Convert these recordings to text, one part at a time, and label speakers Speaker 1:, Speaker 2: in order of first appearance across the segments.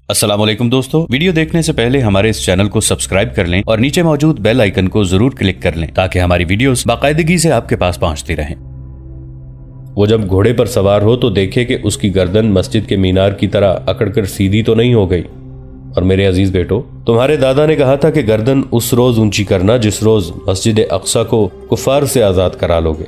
Speaker 1: अस्सलाम वालेकुम दोस्तों, वीडियो देखने से पहले हमारे इस चैनल को सब्सक्राइब कर लें और नीचे मौजूद बेल आइकन को जरूर क्लिक कर लें ताकि हमारी वीडियोस बाकायदगी से आपके पास पहुंचती रहें।
Speaker 2: वो जब घोड़े पर सवार हो तो देखे कि उसकी गर्दन मस्जिद के मीनार की तरह अकड़कर सीधी तो नहीं हो गई। और मेरे अजीज बेटो, तुम्हारे दादा ने कहा था कि गर्दन उस रोज ऊंची करना जिस रोज मस्जिद अक्सा को कुफार से आजाद करा लोगे।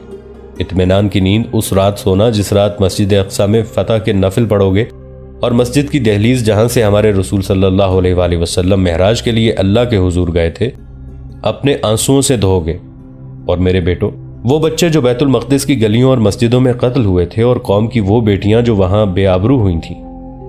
Speaker 2: इत्मीनान की नींद उस रात सोना जिस रात मस्जिद अक्सा में फतह के नफिल पढ़ोगे और मस्जिद की दहलीज जहां से हमारे रसूल सल्लल्लाहु अलैहि वसल्लम महराज के लिए अल्लाह के हुजूर गए थे अपने आंसुओं से धोगे। और मेरे बेटो, वो बच्चे जो बैतुल मक़दिस की गलियों और मस्जिदों में कत्ल हुए थे और कौम की वो बेटियां जो वहां बेआबरू हुई थीं,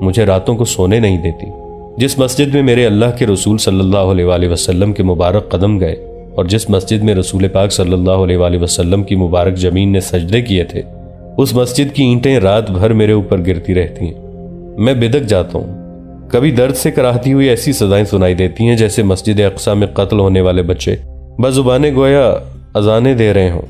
Speaker 2: मुझे रातों को सोने नहीं देती। जिस मस्जिद में मेरे अल्लाह के रसूल सल्लल्लाहु अलैहि वसल्लम के मुबारक कदम गए और जिस मस्जिद में रसूल पाक सल्लल्लाहु अलैहि वसल्लम की मुबारक जमीन ने सजदे किए थे, उस मस्जिद की ईंटें रात भर मेरे ऊपर गिरती रहती हैं। मैं बिदक जाता हूँ। कभी दर्द से कराहती हुई ऐसी सजाएं सुनाई देती हैं जैसे मस्जिद अक्सा में कत्ल होने वाले बच्चे बजुबाने गोया अजाने दे रहे हों।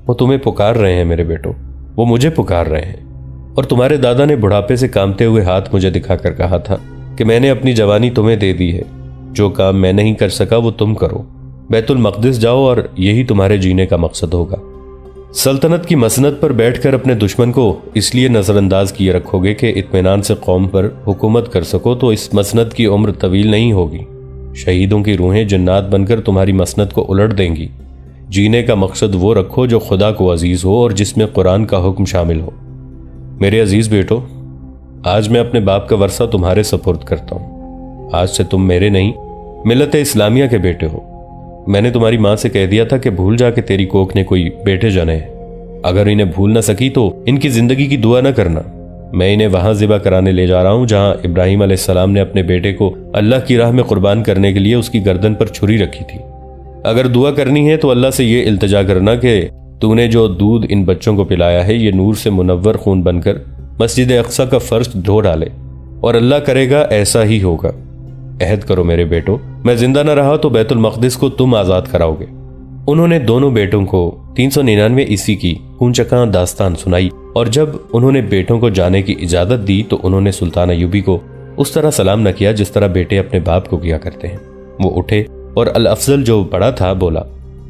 Speaker 2: वो तुम्हें पुकार रहे हैं मेरे बेटो, वो मुझे पुकार रहे हैं। और तुम्हारे दादा ने बुढ़ापे से कांपते हुए हाथ मुझे दिखाकर कहा था कि मैंने अपनी जवानी तुम्हें दे दी है, जो काम मैं नहीं कर सका वो तुम करो। बैतुल मक़दिस जाओ और यही तुम्हारे जीने का मकसद होगा। सल्तनत की मसनद पर बैठकर अपने दुश्मन को इसलिए नजरअंदाज किए रखोगे कि इत्मीनान से कौम पर हुकूमत कर सको, तो इस मसनद की उम्र तवील नहीं होगी। शहीदों की रूहें जन्नात बनकर तुम्हारी मसनद को उलट देंगी। जीने का मकसद वो रखो जो खुदा को अजीज हो और जिसमें कुरान का हुक्म शामिल हो। मेरे अजीज बेटो, आज मैं अपने बाप का वर्सा तुम्हारे सपुर्द करता हूँ। आज से तुम मेरे नहीं, मिल्लत इस्लामिया के बेटे हो। मैंने तुम्हारी माँ से कह दिया था कि भूल जा के तेरी कोख ने कोई बेटे जने हैं। अगर इन्हें भूल ना सकी तो इनकी जिंदगी की दुआ ना करना। मैं इन्हें वहां ज़िबा कराने ले जा रहा हूं जहां इब्राहिम अलैहिस्सलाम ने अपने बेटे को अल्लाह की राह में कुर्बान करने के लिए उसकी गर्दन पर छुरी रखी थी। अगर दुआ करनी है तो अल्लाह से ये इल्तिजा करना कि तूने जो दूध इन बच्चों को पिलाया है ये नूर से मुनव्वर खून बनकर मस्जिद अक्सा का फर्श धो डाले, और अल्लाह करेगा ऐसा ही होगा। अहद करो मेरे बेटो, मैं जिंदा न रहा तो बैतुल मक़दिस को तुम आजाद कराओगे। उन्होंने दोनों बेटों को 399 ईस्वी की खूनचका दास्तान सुनाई, और जब उन्होंने बेटों को जाने की इजाजत दी तो उन्होंने सुल्तान अय्यूबी को उस तरह सलाम न किया जिस तरह बेटे अपने बाप को किया करते हैं। वो उठे और अल अफजल जो बड़ा था बोला,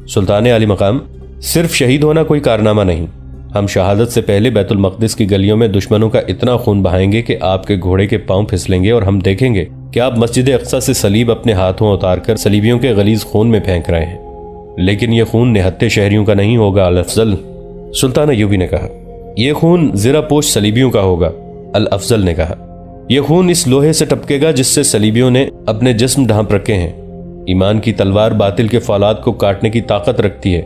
Speaker 2: सुल्तान आली मकाम, सिर्फ शहीद होना कोई कारनामा नहीं। हम शहादत से पहले बैतुल मक़दिस की गलियों में दुश्मनों का इतना खून बहाएंगे कि आपके घोड़े के पांव फिसलेंगे और हम देखेंगे कि आप मस्जिद अक्सा से सलीब अपने हाथों उतारकर सलीबियों के गलीज खून में फेंक रहे हैं। लेकिन यह खून निहत्ते शहरियों का नहीं होगा अल अफजल। सुल्तान अय्यूबी ने कहा, यह खून ज़िरापोश सलीबियों का होगा। अल अफजल ने कहा, यह खून इस लोहे से टपकेगा जिससे सलीबियों ने अपने जिस्म ढांप रखे हैं। ईमान की तलवार बातिल के फौलाद को काटने की ताकत रखती है।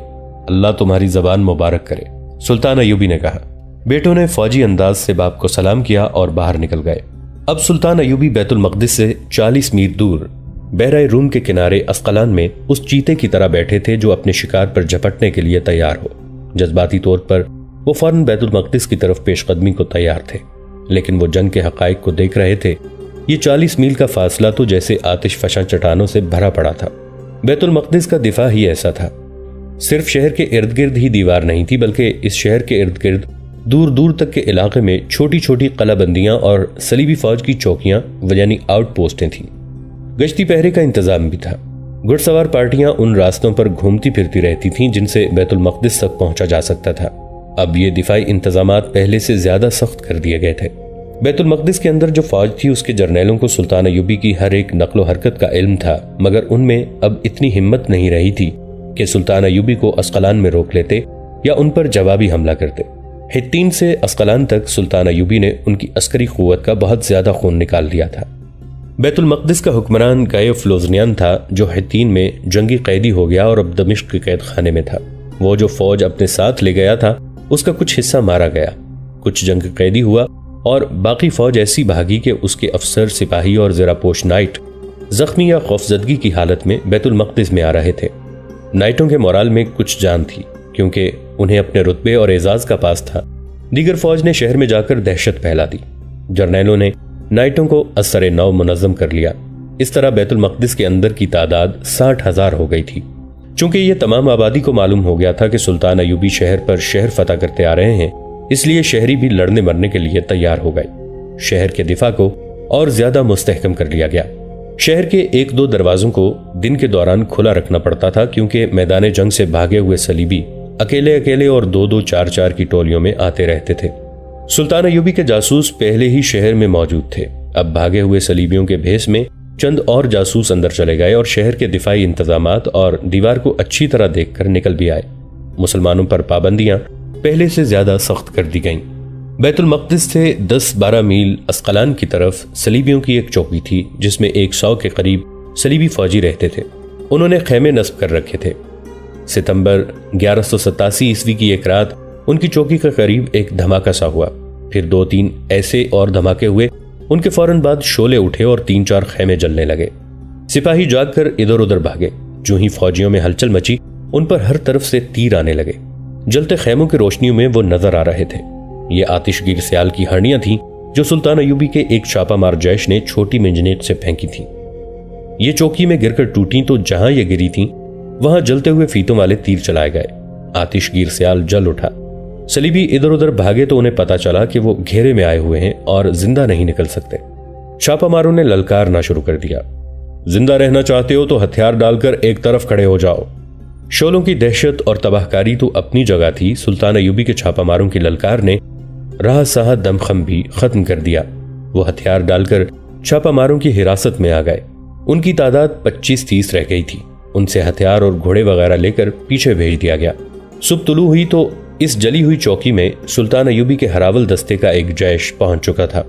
Speaker 2: अल्लाह तुम्हारी जबान मुबारक करे। सुल्तान अय्यूबी ने कहा। बेटों ने फौजी अंदाज से बाप को सलाम किया और बाहर निकल गए। अब सुल्तान अय्यूबी बैतुल मक़दिस से 40 मील दूर बहराए रूम के किनारे अस्कलान में उस चीते की तरह बैठे थे जो अपने शिकार पर झपटने के लिए तैयार हो। जज्बाती तौर पर वो फौरन बैतुल मक़दिस की तरफ पेशकदमी को तैयार थे, लेकिन वो जंग के हकाइक को देख रहे थे। ये 40 मील का फासला तो जैसे आतिश फशा चट्टानों से भरा पड़ा था। बैतुल मक़दिस का दिफा ही ऐसा था। सिर्फ शहर के इर्द गिर्द ही दीवार नहीं थी, बल्कि इस शहर के इर्द गिर्द दूर दूर तक के इलाके में छोटी छोटी कलाबंदियां और सलीबी फौज की चौकियां यानी आउटपोस्टें थीं। गश्ती पहरे का इंतजाम भी था। घुड़सवार पार्टियां उन रास्तों पर घूमती फिरती रहती थीं जिनसे बैतुल मक़दिस तक पहुंचा जा सकता था। अब ये दिफाई इंतजामात पहले से ज्यादा सख्त कर दिए गए थे। बैतुल मक़दिस के अंदर जो फौज थी उसके जर्नैलों को सुल्तान अय्यूबी की हर एक नक्लो हरकत का इल्म था, मगर उनमें अब इतनी हिम्मत नहीं रही थी कि सुल्तान अय्यूबी को अस्कलान में रोक लेते या उन पर जवाबी हमला करते। हित्तीन से अस्कलान तक सुल्तान अय्यूबी ने उनकी अस्करी कुव्वत का बहुत ज्यादा खून निकाल लिया था। बैतुल मक़दिस का हुक्मरान गायफ लोजनियान था जो हित्तीन में जंगी कैदी हो गया और अब दमिश्क के कैद खाने में था। वो जो फौज अपने साथ ले गया था उसका कुछ हिस्सा मारा गया, कुछ जंग कैदी हुआ और बाकी फौज ऐसी भागी कि उसके अफसर, सिपाही और ज़रापोश नाइट जख्मी या खौफजदगी की हालत में बैतुल मक़दिस में आ रहे थे। नाइटों के मोराल में कुछ जान थी क्योंकि उन्हें अपने रुतबे और एजाज का पास था। दीगर फौज ने शहर में जाकर दहशत फैला दी। जर्नैलों ने नाइटों को असर नौ मुनज़्ज़म कर लिया। इस तरह बैतुल मक़दिस के अंदर की तादाद 60,000 हो गई थी। चूंकि यह तमाम आबादी को मालूम हो गया था कि सुल्तान अय्यूबी शहर पर शहर फतह करते आ रहे हैं, इसलिए शहरी भी लड़ने मरने के लिए तैयार हो गए। शहर के दिफा को और ज्यादा मुस्तहकम कर लिया गया। शहर के 1-2 दरवाजों को दिन के दौरान खुला रखना पड़ता था, क्योंकि मैदान जंग से भागे हुए सलीबी अकेले अकेले और 2-2, 4-4 की टोलियों में आते रहते थे। सुल्तान अय्यूबी के जासूस पहले ही शहर में मौजूद थे। अब भागे हुए सलीबियों के भेस में चंद और जासूस अंदर चले गए और शहर के दिफाई इंतजामात और दीवार को अच्छी तरह देखकर निकल भी आए। मुसलमानों पर पाबंदियां पहले से ज्यादा सख्त कर दी गईं। बैतुल मक़दिस से 10-12 मील अस्क़लान की तरफ सलीबियों की एक चौकी थी, जिसमें 100 के करीब सलीबी फौजी रहते थे। उन्होंने खैमे नस्ब कर रखे थे। सितंबर 1187 ईस्वी की एक रात उनकी चौकी के करीब एक धमाका सा हुआ। फिर 2-3 ऐसे और धमाके हुए। उनके फौरन बाद शोले उठे और 3-4 खैमे जलने लगे। सिपाही जागकर इधर उधर भागे। जो ही फौजियों में हलचल मची, उन पर हर तरफ से तीर आने लगे। जलते खैमों की रोशनियों में वो नजर आ रहे थे। ये आतिशगीर सियाल की हड्डियां थीं जो सुल्तान अय्यूबी के एक छापामार जैश ने छोटी मिंजनेत से फेंकी थी। ये चौकी में गिरकर टूटी तो जहां ये गिरी थीं, वहां जलते हुए फीतों वाले तीर चलाए गए। आतिशगीर सियाल जल उठा। सलीबी इधर उधर भागे तो उन्हें पता चला कि वो घेरे में आए हुए हैं और जिंदा नहीं निकल सकते। छापामारों ने ललकारना शुरू कर दिया, जिंदा रहना चाहते हो तो हथियार डालकर एक तरफ खड़े हो जाओ। शोलों की दहशत और तबाहकारी तो अपनी जगह थी। सुल्तान अय्यूबी के छापामारों की ललकार ने राह साह दमखम भी खत्म कर दिया। वो हथियार डालकर छापामारों की हिरासत में आ गए। उनकी तादाद 25-30 रह गई थी। उनसे हथियार और घोड़े वगैरह लेकर पीछे भेज दिया गया। सुबह तुलू हुई तो इस जली हुई चौकी में सुल्तान अय्यूबी के हरावल दस्ते का एक जैश पहुंच चुका था।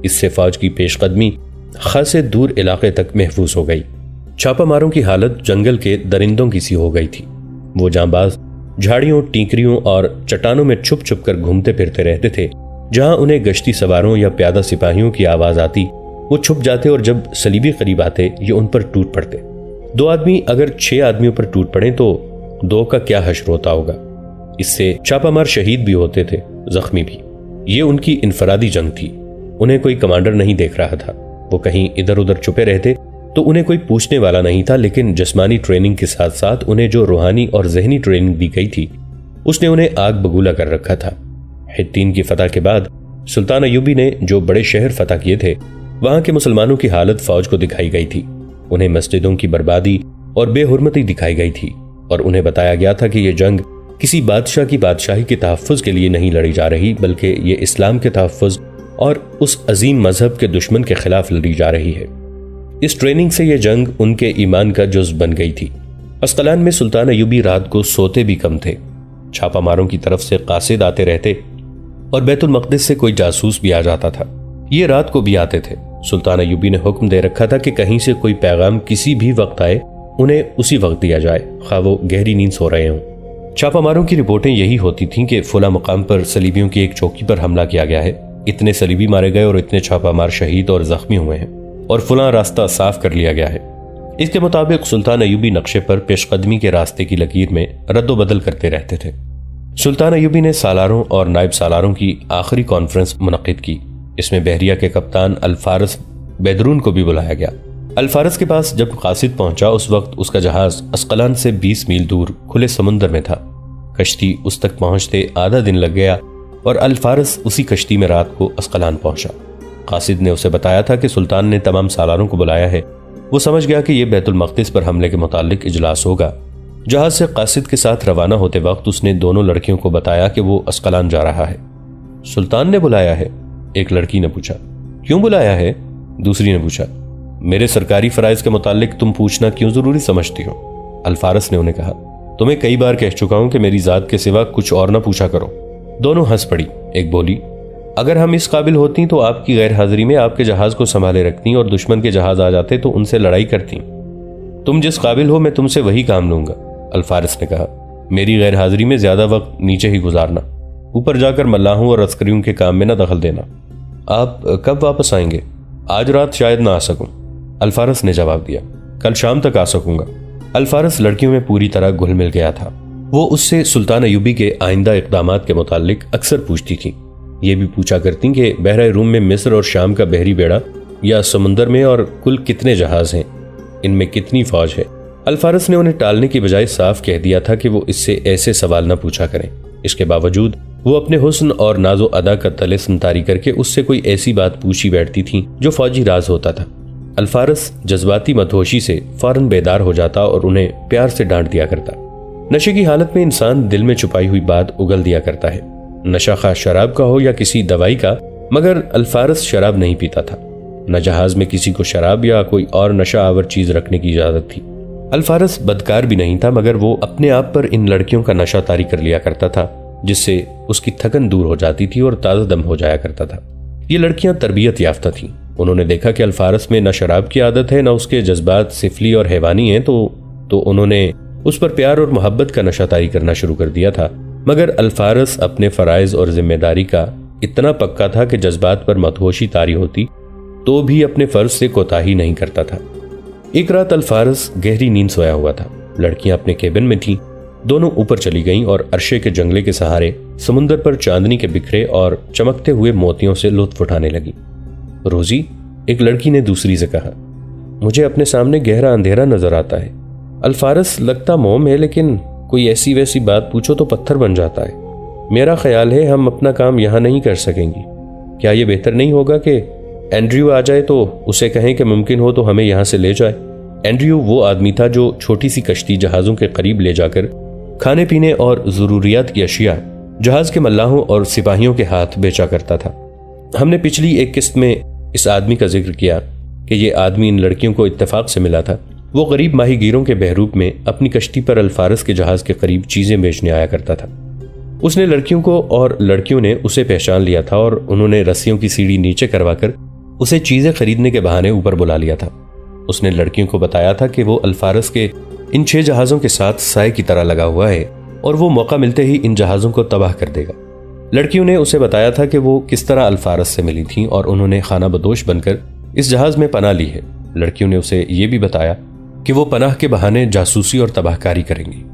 Speaker 2: इससे फौज की पेशकदमी खासे दूर इलाके तक महफूज हो गई। छापामारों की हालत जंगल के दरिंदों की सी हो गई थी। वो जांबाज झाड़ियों, टीकरियों और चट्टानों में छुप छुप कर घूमते फिरते रहते थे। जहां उन्हें गश्ती सवारों या प्यादा सिपाहियों की आवाज आती, वो छुप जाते और जब सलीबी करीब आते ये उन पर टूट पड़ते। 2 आदमी अगर 6 आदमियों पर टूट पड़े तो 2 का क्या हश्र होता होगा। इससे छापामार शहीद भी होते थे, जख्मी भी। ये उनकी इनफरादी जंग थी। उन्हें कोई कमांडर नहीं देख रहा था। वो कहीं इधर उधर छुपे रहते तो उन्हें कोई पूछने वाला नहीं था, लेकिन जिस्मानी ट्रेनिंग के साथ साथ उन्हें जो रूहानी और जहनी ट्रेनिंग दी गई थी, उसने उन्हें आग बगूला कर रखा था। हित्तीन की फतह के बाद सुल्तान अय्यूबी ने जो बड़े शहर फतह किए थे, वहां के मुसलमानों की हालत फौज को दिखाई गई थी। उन्हें मस्जिदों की बर्बादी और बेहुरमती दिखाई गई थी और उन्हें बताया गया था कि यह जंग किसी बादशाह की बादशाही के तहफ़्फ़ुज़ के लिए नहीं लड़ी जा रही, बल्कि ये इस्लाम के तहफ़्फ़ुज़ और उस अजीम मजहब के दुश्मन के खिलाफ लड़ी जा रही है। इस ट्रेनिंग से यह जंग उनके ईमान का जुज़ बन गई थी। अस्क़लान में सुल्तान अय्यूबी रात को सोते भी कम थे। छापामारों की तरफ से कासिद आते रहते और बैतुल मक़दिस से कोई जासूस भी आ जाता था। ये रात को भी आते थे। सुल्तान अय्यूबी ने हुक्म दे रखा था कि कहीं से कोई पैगाम किसी भी वक्त आए, उन्हें उसी वक्त दिया जाए, खा वो गहरी नींद सो रहे हों। छापामारों की रिपोर्टें यही होती थीं कि फला मुकाम पर सलीबियों की एक चौकी पर हमला किया गया है, इतने सलीबी मारे गए और इतने छापामार शहीद और जख्मी हुए हैं, और फला रास्ता साफ कर लिया गया है। इसके मुताबिक सुल्तान अय्यूबी नक्शे पर पेशकदमी के रास्ते की लकीर में रद्दोबदल करते रहते थे। सुल्तान अय्यूबी ने सालारों और नायब सालारों की आखिरी कॉन्फ्रेंस मुनक्किद की। इसमें बहरिया के कप्तान अल-फारस बेदरून को भी बुलाया गया। अल-फारस के पास जब कासिद पहुंचा, उस वक्त उसका जहाज अस्क़लान से 20 मील दूर खुले समुद्र में था। कश्ती उस तक पहुंचते आधा दिन लग गया और अल-फारस उसी कश्ती में रात को अस्क़लान पहुंचा। कासिद ने उसे बताया था कि सुल्तान ने तमाम सालारों को बुलाया है। वो समझ गया कि यह बैतुल मक़दिस पर हमले के मुतालिक इजलास होगा। जहाज से कासिद के साथ रवाना होते वक्त उसने दोनों लड़कियों को बताया कि वो अस्क़लान जा रहा है। सुल्तान ने बुलाया है? एक लड़की ने पूछा। क्यों बुलाया है? दूसरी ने पूछा। मेरे सरकारी फराइज के मुतालिक तुम पूछना क्यों जरूरी समझती हो? अल-फारस ने उन्हें कहा, तुम्हें कई बार कह चुका हूं कि मेरी जात के सिवा कुछ और ना पूछा करो। दोनों हंस पड़ी। एक बोली, अगर हम इस काबिल होती तो आपकी गैर हाजिरी में आपके जहाज को संभाले रखती और दुश्मन के जहाज आ जाते तो उनसे लड़ाई करती। तुम जिस काबिल हो मैं तुमसे वही काम लूंगा। अल-फारस ने कहा, मेरी गैर हाजिरी में ज्यादा वक्त नीचे ही गुजारना, ऊपर जाकर मल्लाहों और अस्करियों के काम में न दखल देना। आप कब वापस आएंगे? आज रात शायद ना आ सकूं। अल-फारस ने जवाब दिया, कल शाम तक आ सकूंगा। अल-फारस लड़कियों में पूरी तरह घुल मिल गया था। वो उससे सुल्तान अय्यूबी के आइंदा इक़दामात के मुतालिक अक्सर पूछती थी। ये भी पूछा करती कि बहरा रूम में मिस्र और शाम का बहरी बेड़ा या समुंदर में और कुल कितने जहाज हैं, इनमें कितनी फौज है। अल-फारस ने उन्हें टालने की बजाय साफ कह दिया था कि वो इससे ऐसे सवाल न पूछा करें। इसके बावजूद वो अपने हुस्न और नाजो अदा का तले संतारी करके उससे कोई ऐसी बात पूछी बैठती थी जो फौजी राज होता था। अल्फारस जज्बाती मदहोशी से फौरन बेदार हो जाता और उन्हें प्यार से डांट दिया करता। नशे की हालत में इंसान दिल में छुपाई हुई बात उगल दिया करता है। नशा खास शराब का हो या किसी दवाई का, मगर अल्फारस शराब नहीं पीता था। न जहाज में किसी को शराब या कोई और नशा आवर चीज रखने की इजाजत थी। अल्फारस बदकार भी नहीं था, मगर वो अपने आप पर इन लड़कियों का नशा तारी कर लिया करता था, जिससे उसकी थकन दूर हो जाती थी और ताजा दम हो जाया करता था। ये लड़कियां तरबियत याफ्ता थीं। उन्होंने देखा कि अल्फारस में न शराब की आदत है, न उसके जज्बात सिफली और हैवानी हैं, तो उन्होंने उस पर प्यार और मोहब्बत का नशा तारी करना शुरू कर दिया था। मगर अल्फारस अपने फराइज और जिम्मेदारी का इतना पक्का था कि जज्बात पर मदहोशी तारी होती तो भी अपने फर्ज से कोताही नहीं करता था। एक रात अल्फारस गहरी नींद सोया हुआ था। लड़कियां अपने केबिन में थीं। दोनों ऊपर चली गईं और अर्शे के जंगले के सहारे समुंदर पर चांदनी के बिखरे और चमकते हुए मोतियों से लुत्फ उठाने लगी। रोजी, एक लड़की ने दूसरी से कहा, मुझे अपने सामने गहरा अंधेरा नजर आता है। अल्फारस, लगता मोम है, लेकिन कोई ऐसी वैसी बात पूछो तो पत्थर बन जाता है। मेरा ख्याल है हम अपना काम यहां नहीं कर सकेंगे। क्या यह बेहतर नहीं होगा कि एंड्रयू आ जाए तो उसे कहें कि मुमकिन हो तो हमें यहां से ले जाए। एंड्रयू वो आदमी था जो छोटी सी कश्ती जहाजों के करीब ले जाकर खाने पीने और जरूरियात की अशिया जहाज के मल्लाहों और सिपाहियों के हाथ बेचा करता था। हमने पिछली एक किस्त में इस आदमी का जिक्र किया कि ये आदमी इन लड़कियों को इत्तेफाक से मिला था। वो गरीब माहीगीरों के बहरूप में अपनी कश्ती पर अल्फारस के जहाज के करीब चीजें बेचने आया करता था। उसने लड़कियों को और लड़कियों ने उसे पहचान लिया था और उन्होंने रस्सियों की सीढ़ी नीचे करवाकर उसे चीजें खरीदने के बहाने ऊपर बुला लिया था। उसने लड़कियों को बताया था कि वो अल्फारस के इन 6 जहाजों के साथ साए की तरह लगा हुआ है और वो मौका मिलते ही इन जहाजों को तबाह कर देगा। लड़कियों ने उसे बताया था कि वो किस तरह अल्फारस से मिली थीं और उन्होंने खाना बदोश बनकर इस जहाज में पनाह ली है। लड़कियों ने उसे ये भी बताया कि वो पनाह के बहाने जासूसी और तबाहकारी करेंगी।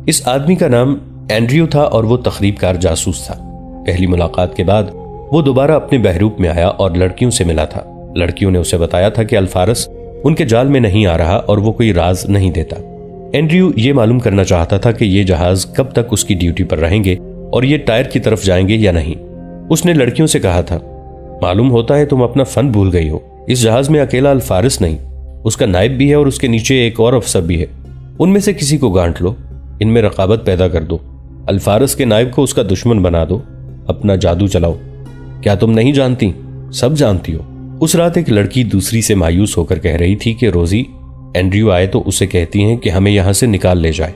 Speaker 2: इस आदमी का नाम एंड्रयू था और वो तखरीबकार जासूस था। पहली मुलाकात के बाद वो दोबारा अपने बहरूप में आया और लड़कियों से मिला था। लड़कियों ने उसे बताया था कि अल्फारस उनके जाल में नहीं आ रहा और वो कोई राज नहीं देता। एंड्रयू ये मालूम करना चाहता था कि ये जहाज कब तक उसकी ड्यूटी पर रहेंगे और ये टायर की तरफ जाएंगे या नहीं। उसने लड़कियों से कहा था, मालूम होता है तुम अपना फन भूल गई हो। इस जहाज में अकेला अल्फारस नहीं, उसका नायब भी है और उसके नीचे एक और अफसर भी है। उनमें से किसी को गांठ लो, इनमें रकाबत पैदा कर दो। अल्फारस के नायब को उसका दुश्मन बना दो, अपना जादू चलाओ। क्या तुम नहीं जानती? सब जानती हो। उस रात एक लड़की दूसरी से मायूस होकर कह रही थी कि रोजी, एंड्रयू आए तो उसे कहती हैं कि हमें यहां से निकाल ले जाए।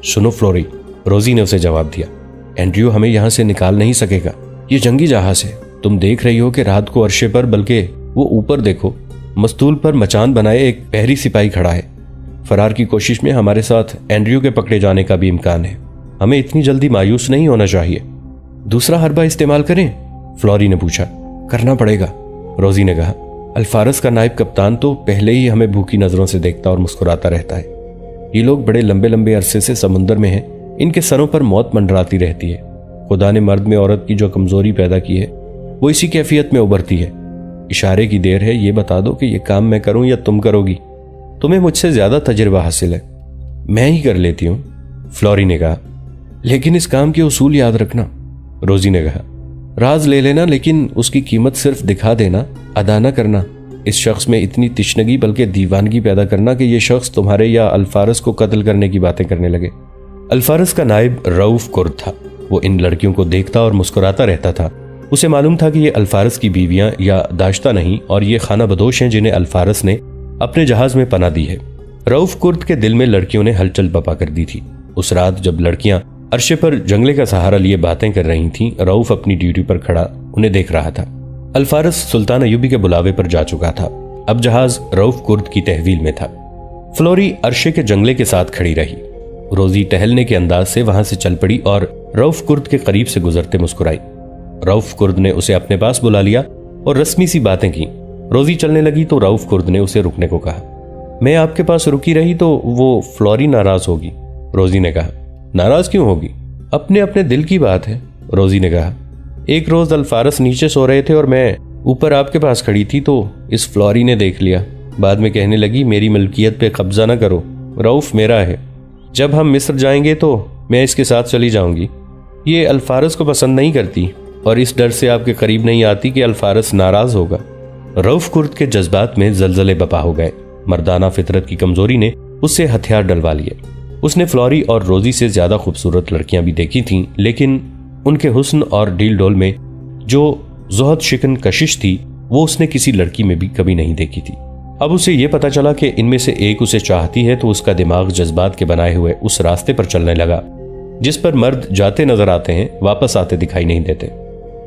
Speaker 2: सुनो फ्लोरी, रोजी ने उसे जवाब दिया, एंड्रयू हमें यहां से निकाल नहीं सकेगा। ये जंगी जहाज है। तुम देख रही हो कि रात को अर्शे पर, बल्कि वो ऊपर देखो, मस्तूल पर मचान बनाए एक पहरी सिपाही खड़ा है। फरार की कोशिश में हमारे साथ एंड्रयू के पकड़े जाने का भी इम्कान है। हमें इतनी जल्दी मायूस नहीं होना चाहिए। दूसरा हरबा इस्तेमाल करें? फ्लोरी ने पूछा। करना पड़ेगा, रोजी ने कहा। अल्फारस का नायब कप्तान तो पहले ही हमें भूखी नजरों से देखता और मुस्कुराता रहता है। ये लोग बड़े लंबे लंबे अरसे से समुंदर में हैं। इनके सरों पर मौत मंडराती रहती है। खुदा ने मर्द में औरत की जो कमजोरी पैदा की है वो इसी कैफियत में उभरती है। इशारे की देर है, ये बता दो कि ये काम मैं करूं या तुम करोगी? तुम्हें मुझसे ज्यादा तजुर्बा हासिल है। मैं ही कर लेती हूं, फ्लोरी ने कहा। लेकिन इस काम के उसूल याद रखना, रोजी ने कहा। राज ले लेना, लेकिन उसकी कीमत सिर्फ दिखा देना, अदा न करना। इस शख्स में इतनी तिश्नगी बल्कि दीवानगी पैदा करना कि यह शख्स तुम्हारे या अल्फारस को कत्ल करने की बातें करने लगे। अल्फारस का नायब रऊफ कुर्द था। वो इन लड़कियों को देखता और मुस्कुराता रहता था। उसे मालूम था कि ये अल्फारस की बीवियां या दाश्ता नहीं और ये खाना बदोश हैं जिन्हें अल्फारस ने अपने जहाज में पनाह दी है। रऊफ कुर्द के दिल में लड़कियों ने हलचल बपा कर दी थी। उस रात जब लड़कियां अर्शे पर जंगले का सहारा लिए बातें कर रही थीं, रऊफ अपनी ड्यूटी पर खड़ा उन्हें देख रहा था। अल्फारस सुल्तान अयूबी के बुलावे पर जा चुका था। अब जहाज रऊफ कुर्द की तहवील में था। फ्लोरी अर्शे के जंगले के साथ खड़ी रही। रोजी टहलने के अंदाज से वहां से चल पड़ी और रऊफ कुर्द के करीब से गुजरते मुस्कुराई। रऊफ कुर्द ने उसे अपने पास बुला लिया और रस्मी सी बातें की। रोजी चलने लगी तो रऊफ कुर्द ने उसे रुकने को कहा। मैं आपके पास रुकी रही तो वो फ्लोरी नाराज होगी, रोजी ने कहा। नाराज क्यों होगी? अपने अपने दिल की बात है, रोजी ने कहा। एक रोज अल्फारस नीचे सो रहे थे और मैं ऊपर आपके पास खड़ी थी तो इस फ्लोरी ने देख लिया। बाद में कहने लगी, मेरी मलकियत पे कब्जा ना करो, रऊफ मेरा है। जब हम मिस्र जाएंगे तो मैं इसके साथ चली जाऊंगी। ये अल्फारस को पसंद नहीं करती और इस डर से आपके करीब नहीं आती कि अल्फारस नाराज होगा। रऊफ कुर्द के जज्बात में जलजले बपा हो गए। मर्दाना फितरत की कमजोरी ने उससे हथियार डलवा लिए। उसने फ्लोरी और रोजी से ज्यादा खूबसूरत लड़कियां भी देखी थीं, लेकिन उनके हुस्न और डील डोल में जो ज़ुहद शिकन कशिश थी वो उसने किसी लड़की में भी कभी नहीं देखी थी। अब उसे ये पता चला कि इनमें से एक उसे चाहती है तो उसका दिमाग जज्बात के बनाए हुए उस रास्ते पर चलने लगा जिस पर मर्द जाते नजर आते हैं, वापस आते दिखाई नहीं देते।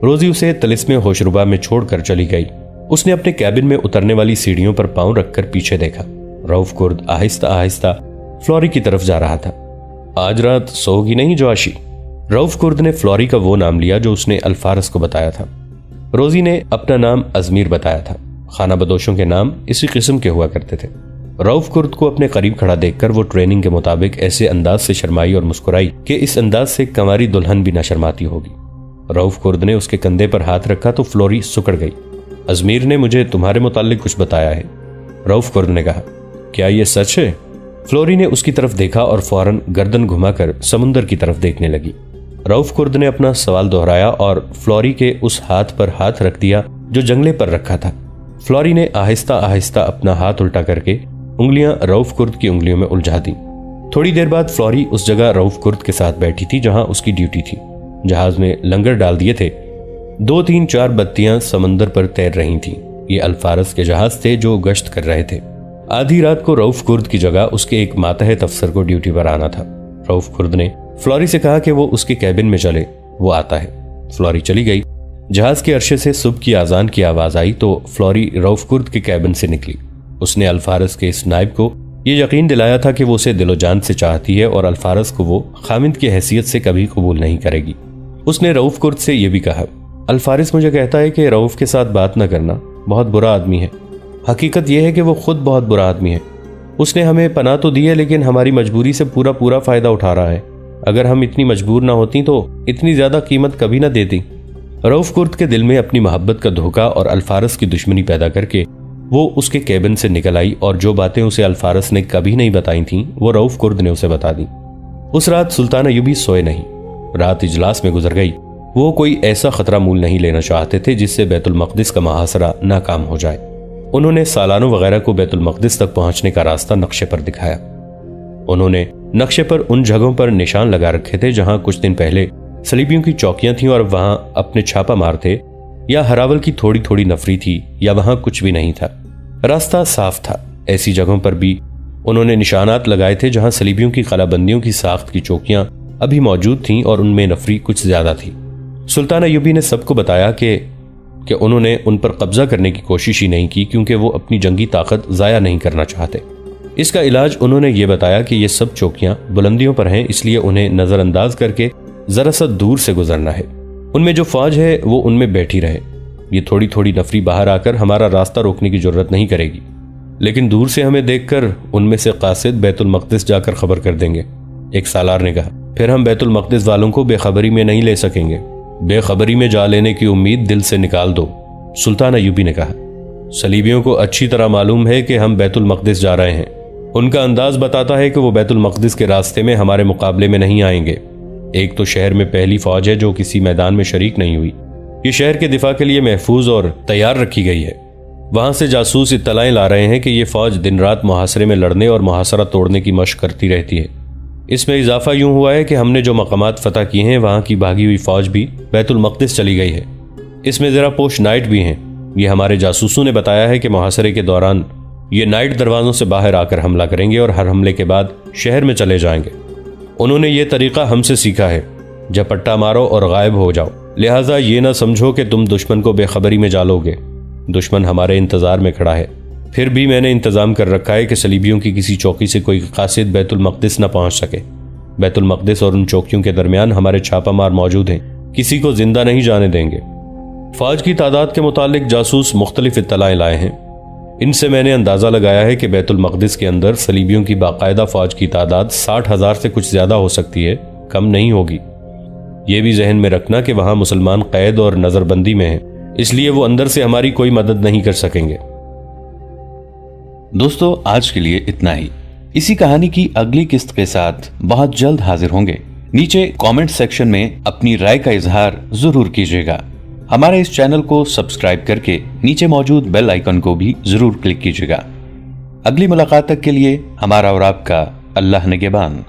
Speaker 2: रोजी उसे तिलिस्मे होशरुबा में छोड़कर चली गई। उसने अपने कैबिन में उतरने वाली सीढ़ियों पर पांव रखकर पीछे देखा। रऊफ कुर्द आहिस्ता आहिस्ता फ्लोरी की तरफ जा रहा था। आज रात सोगी नहीं जोशी? रऊफ कुर्द ने फ्लोरी का वो नाम लिया जो उसने अल्फारस को बताया था। रोजी ने अपना नाम अजमीर बताया था। खाना बदोशों के नाम इसी किस्म के हुआ करते थे। रऊफ कुर्द को अपने करीब खड़ा देखकर वो ट्रेनिंग के मुताबिक ऐसे अंदाज से शर्माई और मुस्कुराई कि इस अंदाज से कंवारी दुल्हन भी न शर्माती होगी। रऊफ कुर्द ने उसके कंधे पर हाथ रखा तो फ्लोरी सुकड़ गई। अजमीर ने मुझे तुम्हारे मुतालिक कुछ बताया है, रऊफ कुर्द ने कहा। क्या यह सच है? फ्लोरी ने उसकी तरफ देखा और फौरन गर्दन घुमाकर समुंदर की तरफ देखने लगी। रऊफ कुर्द ने अपना सवाल दोहराया और फ्लोरी के उस हाथ पर हाथ रख दिया जो जंगले पर रखा था। फ्लोरी ने आहिस्ता आहिस्ता अपना हाथ उल्टा करके उंगलियां रऊफ कुर्द की उंगलियों में उलझा दी। थोड़ी देर बाद फ्लोरी उस जगह रऊफ कुर्द के साथ बैठी थी जहां उसकी ड्यूटी थी। जहाज में लंगर डाल दिए थे। 2-3-4 बत्तियां समंदर पर तैर रही थीं। ये अल्फारस के जहाज थे जो गश्त कर रहे थे। आधी रात को रऊफ कुर्द की जगह उसके एक मातहत अफसर को ड्यूटी पर आना था। रऊफ कुर्द ने फ्लोरी से कहा कि वो उसके कैबिन में चले, वो आता है। फ्लोरी चली गई। जहाज के अरशे से सुबह की आजान की आवाज आई तो फ्लोरी रऊफ कुर्द के कैबिन से निकली। उसने अल्फारस के इस नाइब को यह यकीन दिलाया था कि वो उसे दिलो जान से चाहती है और अल्फारस को वो खामिद की हैसियत से कभी कबूल नहीं करेगी। उसने रऊफ कुर्द से यह भी कहा, अल्फारिस मुझे कहता है कि रऊफ के साथ बात न करना, बहुत बुरा आदमी है। हकीकत यह है कि वो खुद बहुत बुरा आदमी है। उसने हमें पनाह तो दी है लेकिन हमारी मजबूरी से पूरा फायदा उठा रहा है। अगर हम इतनी मजबूर ना होती तो इतनी ज्यादा कीमत कभी ना देती। रऊफ कुर्द के दिल में अपनी मोहब्बत का धोखा और अल्फारस की दुश्मनी पैदा करके वो उसके कैबिन से निकल आई और जो बातें उसे अल्फारस ने कभी नहीं बताई थीं वो रऊफ कुर्द ने उसे बता दी। उस रात सुल्तान अयूबी सोए नहीं। रात इजलास में गुजर गई। वो कोई ऐसा खतरा मूल नहीं लेना चाहते थे जिससे बैतुल मक़दिस का मुहासरा नाकाम हो जाए। उन्होंने सालानों वगैरह को बैतुल मक़दिस तक पहुंचने का रास्ता नक्शे पर दिखाया। उन्होंने नक्शे पर उन जगहों पर निशान लगा रखे थे जहां कुछ दिन पहले सलीबियों की चौकियां थीं और वहां अपने छापा मार थे, या हरावल की थोड़ी थोड़ी नफरी थी, या वहां कुछ भी नहीं था। रास्ता साफ था। ऐसी जगहों पर भी उन्होंने निशानात लगाए थे जहां सलीबियों की कलाबंदियों की साख्त की चौकियां अभी मौजूद थीं और उनमें नफरी कुछ ज्यादा थी। सुल्तान अयूबी ने सबको बताया कि उन्होंने उन पर कब्जा करने की कोशिश ही नहीं की क्योंकि वो अपनी जंगी ताकत जाया नहीं करना चाहते। इसका इलाज उन्होंने ये बताया कि ये सब चौकियां बुलंदियों पर हैं, इसलिए उन्हें नजरअंदाज करके जरा सा दूर से गुजरना है। उनमें जो फौज है वो उनमें बैठी रहे। ये थोड़ी थोड़ी नफरी बाहर आकर हमारा रास्ता रोकने की जरूरत नहीं करेगी, लेकिन दूर से हमें देखकर उनमें से कासिद बैतुल मक़दिस जाकर खबर कर देंगे, एक सालार ने कहा। फिर हम बैतुल मक़दिस वालों को बेखबरी में नहीं ले सकेंगे। बेखबरी में जा लेने की उम्मीद दिल से निकाल दो, सुल्तान अयूबी ने कहा। सलीबियों को अच्छी तरह मालूम है कि हम बैतुल मक़दिस जा रहे हैं। उनका अंदाज बताता है कि वो बैतुल मक़दिस के रास्ते में हमारे मुकाबले में नहीं आएंगे। एक तो शहर में पहली फौज है जो किसी मैदान में शरीक नहीं हुई। ये शहर के दिफा के लिए महफूज और तैयार रखी गई है। वहां से जासूस इत्तलाएं ला रहे हैं कि ये फौज दिन रात मुहासरे में लड़ने और मुहासरा तोड़ने की मशक करती रहती है। इसमें इजाफा यूं हुआ है कि हमने जो मकामात फतह किए हैं वहां की भागी हुई फौज भी बैतुल मक़दिस चली गई है। इसमें जरा पोश नाइट भी हैं। ये हमारे जासूसों ने बताया है कि मुहासरे के दौरान ये नाइट दरवाजों से बाहर आकर हमला करेंगे और हर हमले के बाद शहर में चले जाएंगे। उन्होंने ये तरीका हमसे सीखा है, झपट्टा मारो और गायब हो जाओ। लिहाजा ये ना समझो कि तुम दुश्मन को बेखबरी में जालोगे। दुश्मन हमारे इंतजार में खड़ा है। फिर भी मैंने इंतजाम कर रखा है कि सलीबियों की किसी चौकी से कोई कासिद बैतुल मक़दिस न पहुंच सके। बैतुल मक़दिस और उन चौकियों के दरमियान हमारे छापामार मौजूद हैं, किसी को जिंदा नहीं जाने देंगे। फौज की तादाद के मुतालिक जासूस मुख्तलिफ इत्तलाएं लाए हैं। इनसे मैंने अंदाजा लगाया है कि बैतुल मक़दिस के अंदर सलीबियों की बाकायदा फौज की तादाद 60,000 से कुछ ज्यादा हो सकती है, कम नहीं होगी। यह भी जहन में रखना कि वहां मुसलमान कैद और नजरबंदी में हैं, इसलिए वो अंदर से हमारी कोई मदद नहीं कर सकेंगे।
Speaker 1: दोस्तों, आज के लिए इतना ही। इसी कहानी की अगली किस्त के साथ बहुत जल्द हाजिर होंगे। नीचे कमेंट सेक्शन में अपनी राय का इजहार जरूर कीजिएगा। हमारे इस चैनल को सब्सक्राइब करके नीचे मौजूद बेल आइकन को भी जरूर क्लिक कीजिएगा। अगली मुलाकात तक के लिए हमारा और आपका अल्लाह निगहबान।